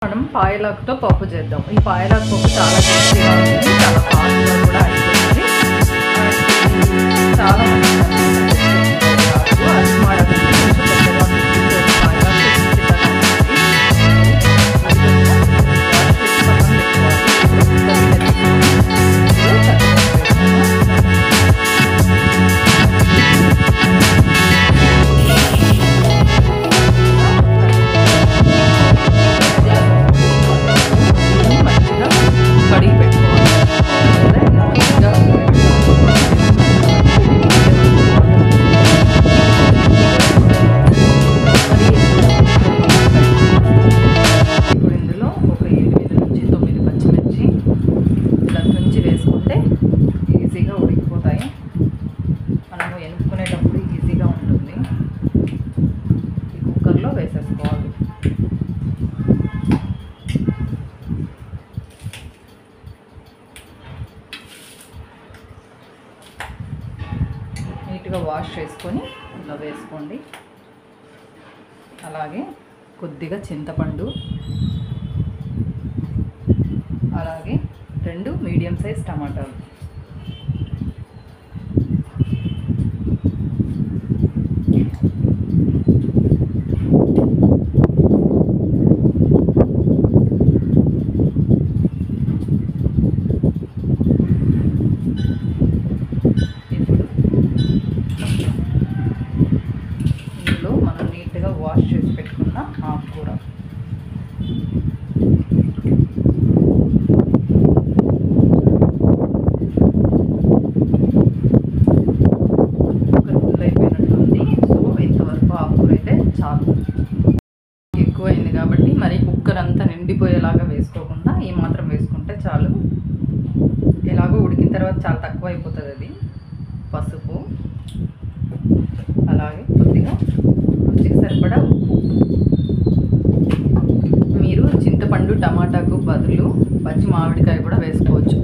మనం పాయలాకుతో పప్పు చేద్దాం. ఈ పాయలాకు పప్పు చాలా టేస్టీగా ఉంటుంది, చాలా ఫాస్ట్గా కూడా అయిపోతుంది. చాలా నీట్గా వాష్ చేసుకొని ఇలా వేసుకోండి. అలాగే కొద్దిగా చింతపండు, అలాగే 2 మీడియం సైజ్ టమాటాలు, వాష్ చేసి పెట్టుకున్న ఆకుకూర, ఫుల్ అయిపోయినట్టుంది. సో ఇంతవరకు ఆకుకూర అయితే చాలు. ఎక్కువైంది కాబట్టి మరి కుక్కర్ అంతా నిండిపోయేలాగా వేసుకోకుండా ఈ మాత్రం వేసుకుంటే చాలు. ఎలాగో ఉడికిన తర్వాత చాలా తక్కువ అయిపోతుంది అది. పసుపు, అలాగే కొద్దిగా రుచికి సరిపడా ఉప్పు. మీరు చింతపండు టమాటాకు బదులు పచ్చి మామిడికాయ కూడా వేసుకోవచ్చు.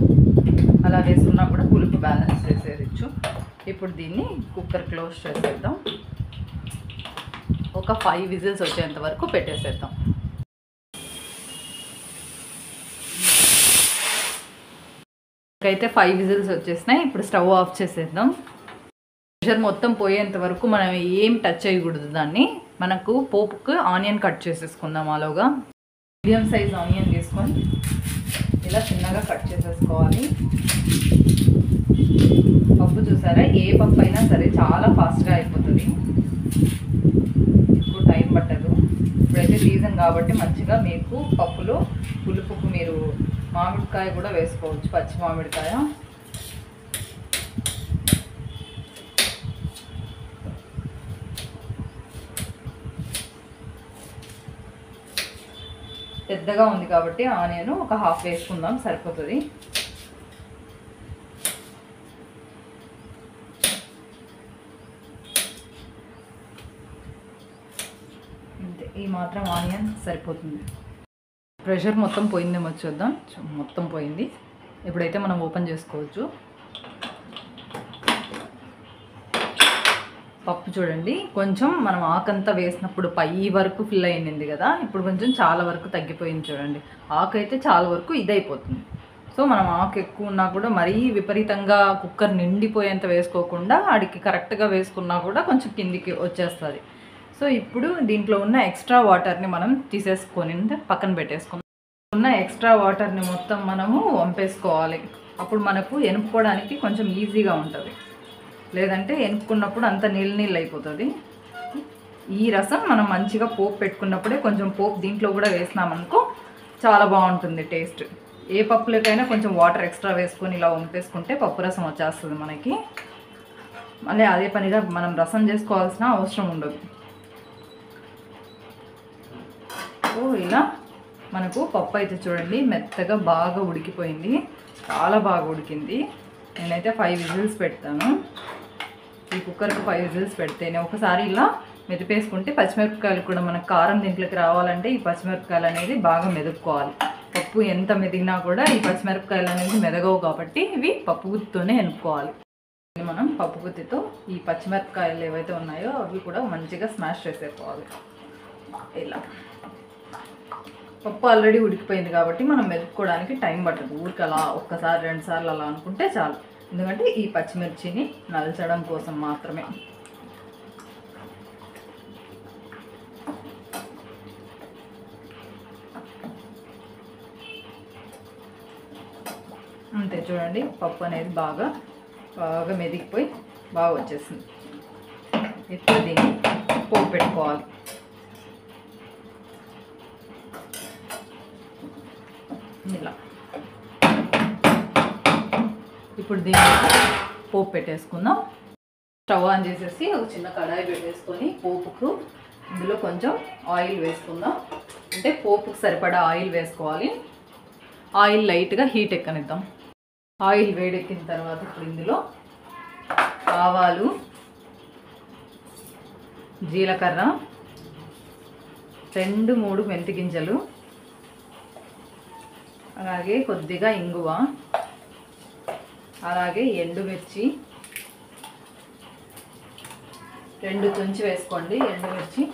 అలా వేసుకున్నా కూడా పులుపు బ్యాలెన్స్ చేసేయచ్చు. ఇప్పుడు దీన్ని కుక్కర్ క్లోజ్ చేసేద్దాం. ఒక 5 విజిల్స్ వచ్చేంత వరకు పెట్టేసేద్దాం. అయితే 5 విజిల్స్ వచ్చేసినాయి. ఇప్పుడు స్టవ్ ఆఫ్ చేసేద్దాం. ప్రెషర్ మొత్తం పోయేంత వరకు మనం ఏం టచ్ చేయకూడదు దాన్ని. మనకు పోపుకు ఆనియన్ కట్ చేసేసుకుందాం. అలాగా మీడియం సైజ్ ఆనియన్ తీసుకొని ఇలా చిన్నగా కట్ చేసేసుకోవాలి. పప్పు చూసారా, ఏ పప్పు అయినా సరే చాలా ఫాస్ట్గా అయిపోతుంది, ఎక్కువ టైం పట్టదు. ఇప్పుడైతే సీజన్ కాబట్టి మంచిగా మీకు పప్పులో పులుపుకు మీరు మామిడికాయ కూడా వేసుకోవచ్చు, పచ్చి మామిడికాయ. పెద్దగా ఉంది కాబట్టి ఆనియన్ ఒక హాఫ్ వేసుకుందాం, సరిపోతుంది. అంతే, ఈ మాత్రం ఆనియన్ సరిపోతుంది. ప్రెషర్ మొత్తం పోయిందేమో చూద్దాం. మొత్తం పోయింది. ఇప్పుడైతే మనం ఓపెన్ చేసుకోవచ్చు. పప్పు చూడండి, కొంచెం మనం ఆకంతా వేసినప్పుడు పై వరకు ఫిల్ అయింది కదా, ఇప్పుడు కొంచెం చాలా వరకు తగ్గిపోయింది చూడండి. ఆకు అయితే చాలా వరకు ఇదైపోతుంది. సో మనం ఆకు ఎక్కువ ఉన్నా కూడా మరీ విపరీతంగా కుక్కర్ నిండిపోయేంత వేసుకోకుండా అడికి కరెక్ట్గా వేసుకున్నా కూడా కొంచెం కిందికి వచ్చేస్తుంది. సో ఇప్పుడు దీంట్లో ఉన్న ఎక్స్ట్రా వాటర్ని మనం తీసేసుకొని పక్కన పెట్టేసుకుందాం. ఉన్న ఎక్స్ట్రా వాటర్ని మొత్తం మనము వంపేసుకోవాలి. అప్పుడు మనకు ఎనుపుకోవడానికి కొంచెం ఈజీగా ఉంటుంది. లేదంటే ఎనుపుకున్నప్పుడు అంత నీళ్ళు అయిపోతుంది. ఈ రసం మనం మంచిగా పోపు పెట్టుకున్నప్పుడే కొంచెం పోపు దీంట్లో కూడా వేసినామనుకో చాలా బాగుంటుంది టేస్ట్. ఏ పప్పులకైనా కొంచెం వాటర్ ఎక్స్ట్రా వేసుకొని ఇలా వంపేసుకుంటే పప్పు రసం వచ్చేస్తుంది మనకి. మళ్ళీ అదే పనిగా మనం రసం చేసుకోవాల్సిన అవసరం ఉండదు. సో ఇలా మనకు పప్పు అయితే చూడండి మెత్తగా బాగా ఉడికిపోయింది, చాలా బాగా ఉడికింది. నేనైతే 5 విజిల్స్ పెడతాను. ఈ కుక్కర్కి 5 విజిల్స్ పెడితేనే ఒకసారి ఇలా మెదిపేసుకుంటే పచ్చిమిరపకాయలు కూడా మనకు కారం దీంట్లోకి రావాలంటే ఈ పచ్చిమిరపకాయలు అనేది బాగా మెదుపుకోవాలి. పప్పు ఎంత మెదిగినా కూడా ఈ పచ్చిమిరపకాయలు అనేది మెదగవు కాబట్టి ఇవి పప్పు గుత్తితోనే ఎనుపుకోవాలి. మనం పప్పు గుత్తితో ఈ పచ్చిమిరపకాయలు ఏవైతే ఉన్నాయో అవి కూడా మంచిగా స్మాష్ చేసేసుకోవాలి. ఇలా పప్పు ఆల్రెడీ ఉడికిపోయింది కాబట్టి మనం మెదుపుకోవడానికి టైం పట్టదు. ఊరికి అలా ఒక్కసారి 2 సార్లు అలా అనుకుంటే చాలు. ఎందుకంటే ఈ పచ్చిమిర్చిని నలచడం కోసం మాత్రమే. అంతే చూడండి, పప్పు అనేది బాగా మెదిగిపోయి బాగా వచ్చేసింది. ఇప్పుడు దీన్ని పోపు పెట్టుకోవాలి. ఇలా ఇప్పుడు దీన్ని పోపు పెట్టేసుకుందాం. స్టవ్ ఆన్ చేసేసి ఒక చిన్న కడాయి పెట్టేసుకొని పోపుకు ఇందులో కొంచెం ఆయిల్ వేసుకుందాం. అంటే పోపుకు సరిపడా ఆయిల్ వేసుకోవాలి. ఆయిల్ లైట్గా హీట్ ఎక్కనిద్దాం. ఆయిల్ వేడెక్కిన తర్వాత ఇప్పుడు ఇందులో ఆవాలు, జీలకర్ర, 2-3 మెంతి గింజలు, అలాగే కొద్దిగా ఇంగువ, అలాగే ఎండుమిర్చి 2 తుంచి వేసుకోండి ఎండుమిర్చి.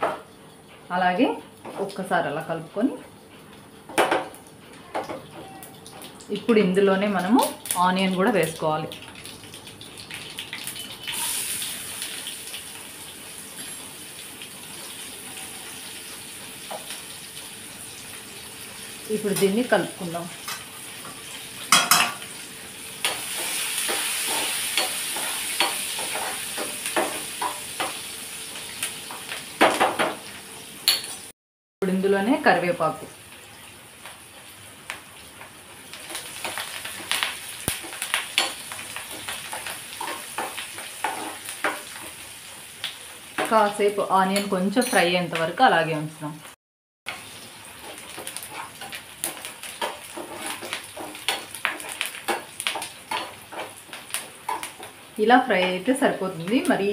అలాగే ఒక్కసారి అలా కలుపుకొని ఇప్పుడు ఇందులోనే మనము ఆనియన్ కూడా వేసుకోవాలి. ఇప్పుడు దీన్ని కలుపుకుందాం. ఇప్పుడు ఇందులోనే కరివేపాకు, కాసేపు ఆనియన్ కొంచెం ఫ్రై అయ్యేంత వరకు అలాగే ఉంచుదాం. ఇలా ఫ్రై అయితే సరిపోతుంది, మరి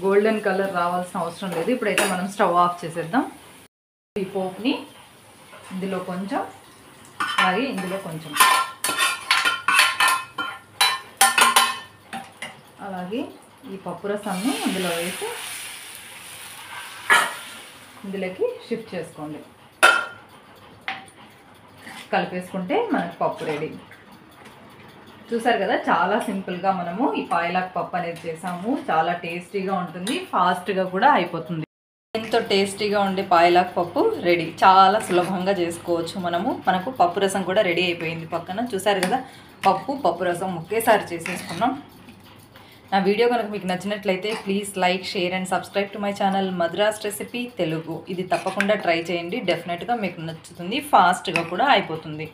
గోల్డెన్ కలర్ రావాల్సిన అవసరం లేదు. ఇప్పుడైతే మనం స్టవ్ ఆఫ్ చేసేద్దాం. ఈ పోపుని ఇందులో కొంచెం, అలాగే ఇందులో కొంచెం, అలాగే ఈ పప్పు రసాన్ని ఇందులో వేసి ఇందులోకి షిఫ్ట్ చేసుకోండి. కలిపేసుకుంటే మనకు పప్పు రెడీ. చూసారు కదా, చాలా సింపుల్గా మనము ఈ పాయలాక్ పప్పు అనేది చేసాము. చాలా టేస్టీగా ఉంటుంది, ఫాస్ట్గా కూడా అయిపోతుంది. ఎంతో టేస్టీగా ఉండే పాయలాక్ పప్పు రెడీ. చాలా సులభంగా చేసుకోవచ్చు మనకు పప్పు రసం కూడా రెడీ అయిపోయింది పక్కన. చూసారు కదా, పప్పు రసం ఒకేసారి చేసేసుకున్నాం. నా వీడియో కనుక మీకు నచ్చినట్లయితే please like, share and subscribe to my channel Madras recipe Telugu. ఇది తప్పకుండా ట్రై చేయండి, డెఫినెట్గా మీకు నచ్చుతుంది, ఫాస్ట్గా కూడా అయిపోతుంది.